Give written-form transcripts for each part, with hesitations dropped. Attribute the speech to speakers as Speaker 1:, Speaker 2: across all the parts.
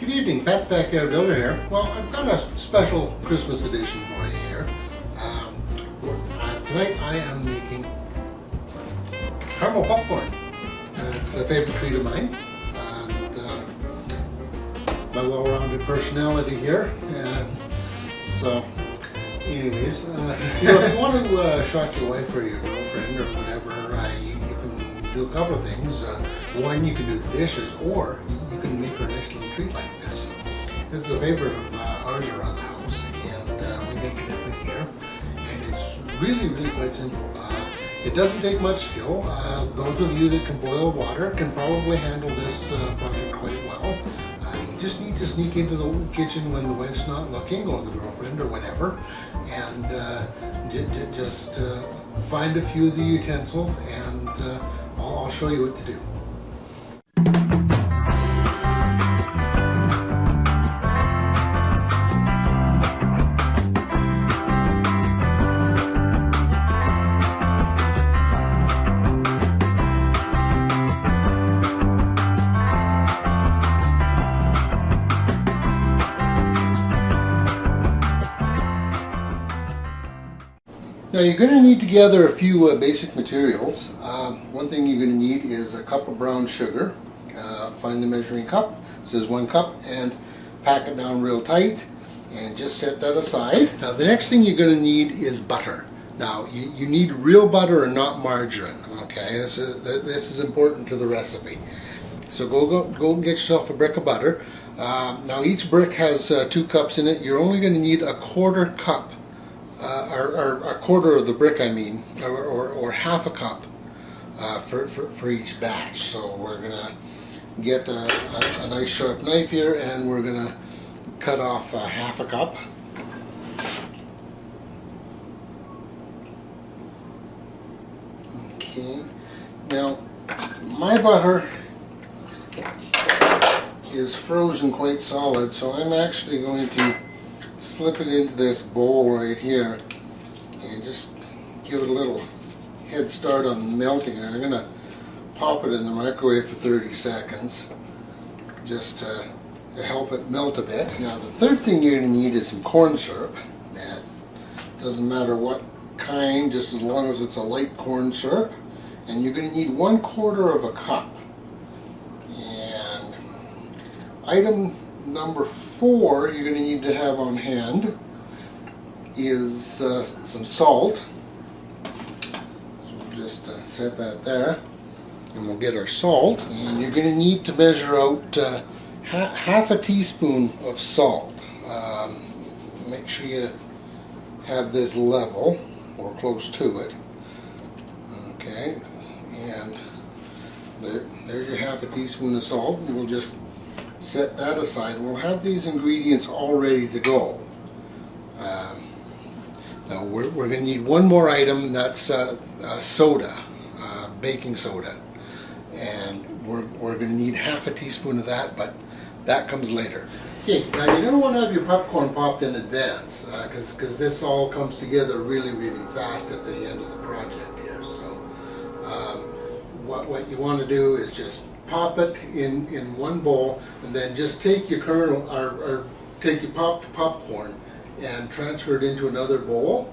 Speaker 1: Good evening, Pat Backyard Builder here. Well, I've got a special Christmas edition for you here. Tonight I am making caramel popcorn. It's a favorite treat of mine. And my well-rounded personality here. So, anyways, if you want to shock your wife or your girlfriend or whatever, you can do a couple of things. One, you can do the dishes, or you can make her a nice little treat like this. This is a favorite of ours around the house, and we make it every year. And it's really quite simple. It doesn't take much skill. Those of you that can boil water can probably handle this project quite well. You just need to sneak into the kitchen when the wife's not looking, or the girlfriend, or whatever, and just find a few of the utensils, and I'll show you what to do. Now you're going to need to gather a few basic materials. One thing you're going to need is a cup of brown sugar. Find the measuring cup, it says 1 cup, and pack it down real tight and just set that aside. Now the next thing you're going to need is butter. Now you need real butter and not margarine, okay? This is important to the recipe. So go and get yourself a brick of butter. Now each brick has 2 cups in it. You're only going to need a 1/4 cup. Or a quarter of the brick, I mean, or half a cup for each batch. So we're gonna get a nice sharp knife here, and we're gonna cut off half a cup. Okay. Now my butter is frozen quite solid, so I'm actually going to slip it into this bowl right here and just give it a little head start on melting. And I'm going to pop it in the microwave for 30 seconds just to help it melt a bit. Now the third thing you're going to need is some corn syrup. That doesn't matter what kind, just as long as it's a light corn syrup. And you're going to need 1/4 of a cup. And item number 4 you're going to need to have on hand is some salt. So we'll just set that there, and we'll get our salt. And you're going to need to measure out half a teaspoon of salt. Make sure you have this level or close to it. Okay, and there's your half a teaspoon of salt, and we'll just set that aside. We'll have these ingredients all ready to go. Now we're going to need one more item. That's soda, baking soda, and we're going to need half a teaspoon of that, but that comes later. Okay, now you're going to want to have your popcorn popped in advance, because this all comes together really fast at the end of the project here. So what you want to do is just pop it in one bowl, and then just take your kernel or take your popped popcorn and transfer it into another bowl.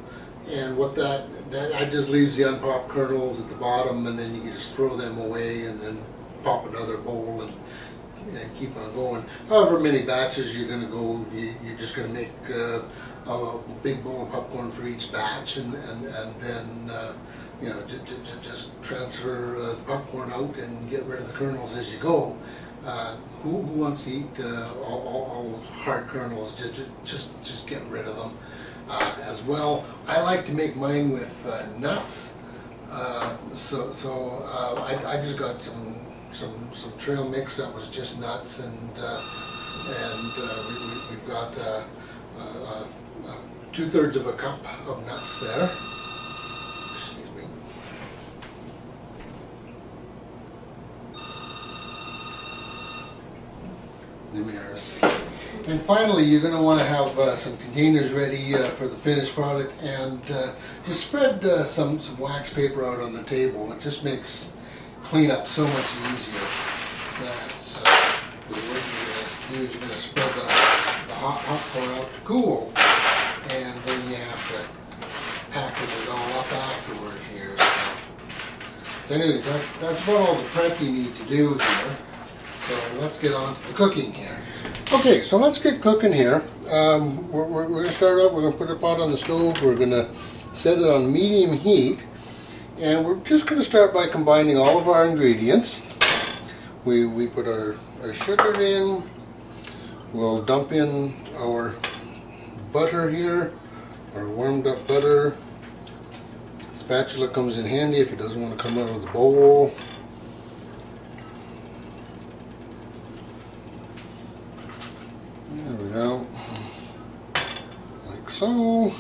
Speaker 1: And what that just leaves the unpopped kernels at the bottom, and then you can just throw them away and then pop another bowl and keep on going. However many batches you're going to go, you're just going to make a big bowl of popcorn for each batch, and then you know, just transfer the popcorn out and get rid of the kernels as you go. Who wants to eat all those hard kernels? Just get rid of them. As well, I like to make mine with nuts. So I just got some trail mix that was just nuts, and we've got 2/3 of a cup of nuts there. Excuse me. And finally, you're going to want to have some containers ready for the finished product, and just spread some wax paper out on the table. It just makes cleanup so much easier. So, do is you're going to spread the hot popcorn out to cool, and then you have to package it all up afterward here. So anyways, that's about all the prep you need to do here. So let's get on to the cooking here. Okay, so let's get cooking here. We're going to start out, we're going to put a pot on the stove, we're going to set it on medium heat, and we're just going to start by combining all of our ingredients. We put our sugar in, we'll dump in our butter here, our warmed up butter. Spatula comes in handy if it doesn't want to come out of the bowl. There we go, like so.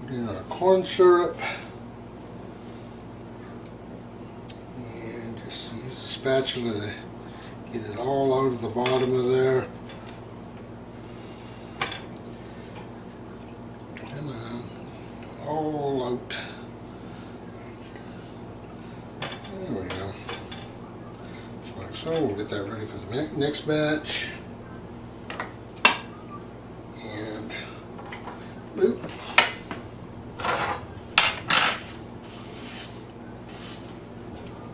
Speaker 1: Put in our corn syrup and just use the spatula to get it all out of the bottom of there. And all out. There we go. Just like so. We'll get that ready for the next batch. And boop.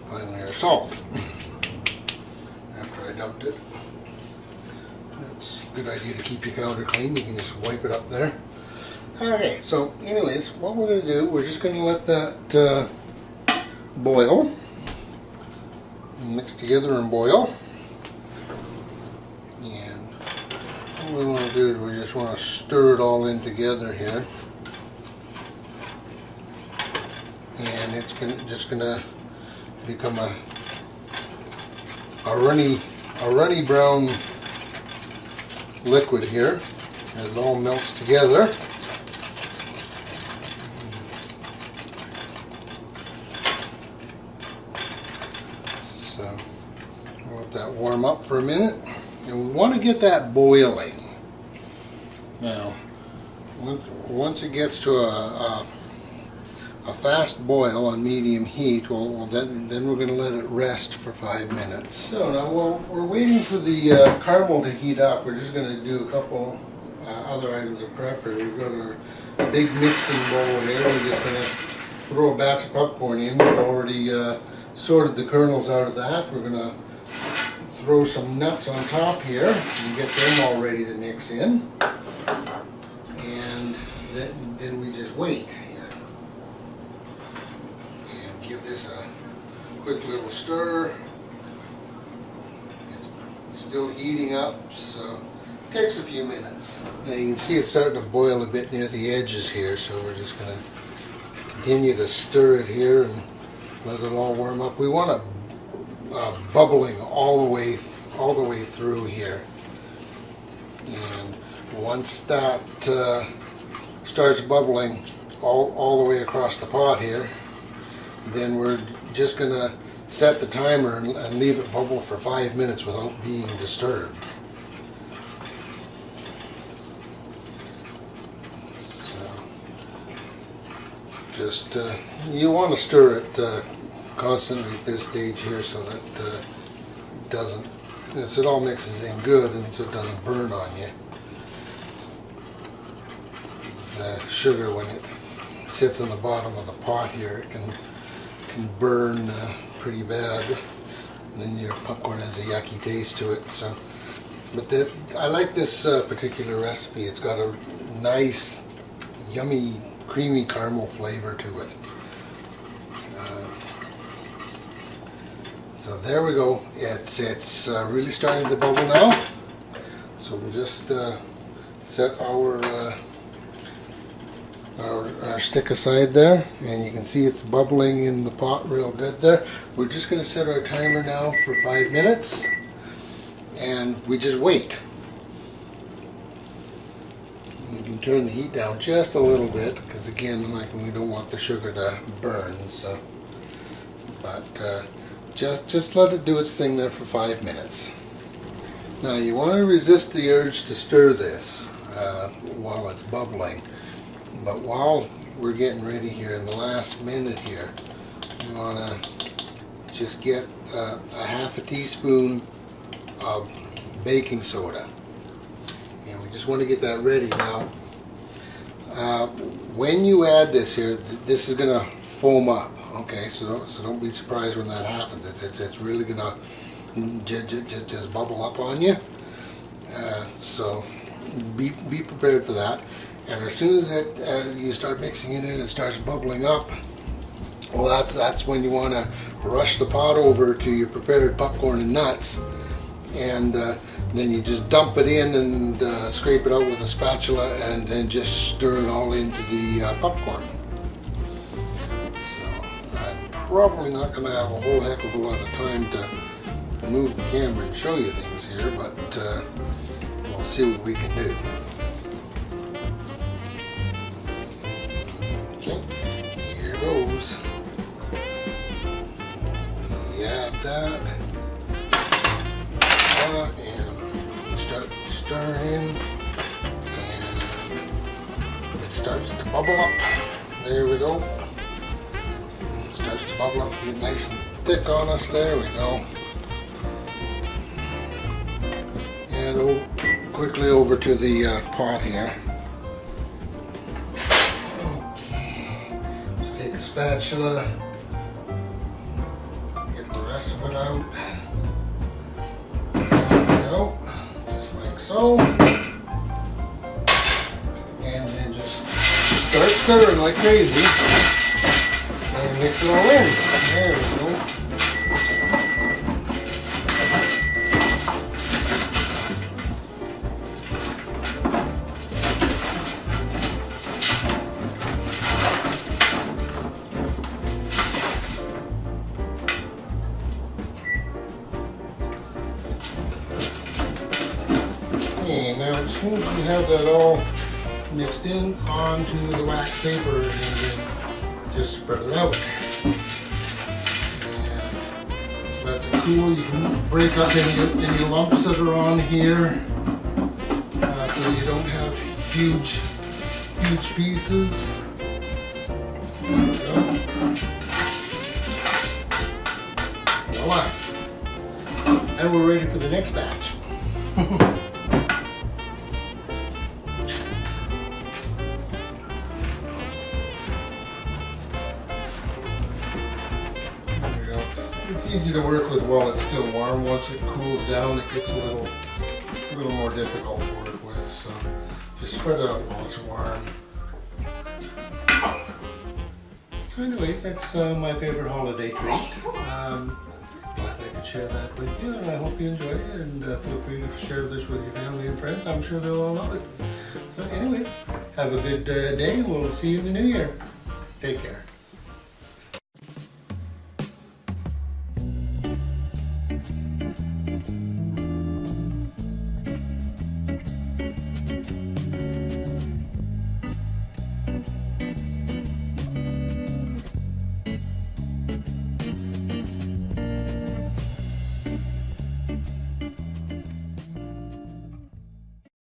Speaker 1: Finally, our salt. After I dumped it. That's a good idea to keep your counter clean. You can just wipe it up there. Okay, so anyways, what we're going to do, we're just going to let that boil. Mix together and boil. And what we want to do is we just want to stir it all in together here. And it's just going to become a runny brown liquid here as it all melts together. So we'll let that warm up for a minute, and we want to get that boiling. Now, once it gets to a fast boil on medium heat, then we're going to let it rest for 5 minutes. So now while we're waiting for the caramel to heat up, we're just going to do a couple other items of prep here. We've got our big mixing bowl here. We're just going to throw a batch of popcorn in. We've already sorted the kernels out of that. We're going to throw some nuts on top here and get them all ready to mix in. And then we just wait here. And give this a quick little stir. It's still heating up, so it takes a few minutes. Now you can see it's starting to boil a bit near the edges here, so we're just going to continue to stir it here and let it all warm up. We want it bubbling all the way through here. And once that starts bubbling all the way across the pot here, then we're just going to set the timer and leave it bubble for 5 minutes without being disturbed. Just you want to stir it constantly at this stage here so that it all mixes in good and so it doesn't burn on you. Sugar, when it sits on the bottom of the pot here, it can burn pretty bad, and then your popcorn has a yucky taste to it. So, but I like this particular recipe. It's got a nice, yummy, creamy caramel flavor to it. So there we go. It's really starting to bubble now. So we'll just set our stick aside there, and you can see it's bubbling in the pot real good there. We're just going to set our timer now for 5 minutes, and we just wait. You can turn the heat down just a little bit, because again, we don't want the sugar to burn. So, but just let it do its thing there for 5 minutes. Now you want to resist the urge to stir this while it's bubbling. But while we're getting ready here in the last minute here, you want to just get a half a teaspoon of baking soda. And we just want to get that ready now. When you add this here, this is going to foam up. Okay, so don't be surprised when that happens. It's really going to just bubble up on you. So be prepared for that. And as soon as you start mixing it in, it starts bubbling up. Well, that's when you want to rush the pot over to your prepared popcorn and nuts, and then you just dump it in and scrape it out with a spatula, and then just stir it all into the popcorn. So I'm probably not going to have a whole heck of a lot of time to move the camera and show you things here, but we'll see what we can do. Okay, here goes. That and start stirring, and it starts to bubble up. There we go. It starts to bubble up, get nice and thick on us. There we go. And quickly over to the pot here. Okay. Just take a spatula. Of it out. There we go, just like so. And then just start stirring like crazy and mix it all in. There we go. Okay, now as soon as you have that all mixed in, onto the wax paper and then just spread it out. And so that's cool. You can break up any lumps that are on here so you don't have huge pieces. There we go. Voila. And we're ready for the next batch. It's easy to work with while it's still warm. Once it cools down, it gets a little more difficult to work with. So just spread out while it's warm. So anyways, that's my favorite holiday treat. Glad I could share that with you, and I hope you enjoy it. And feel free to share this with your family and friends. I'm sure they'll all love it. So anyways, have a good day. We'll see you in the new year. Take care.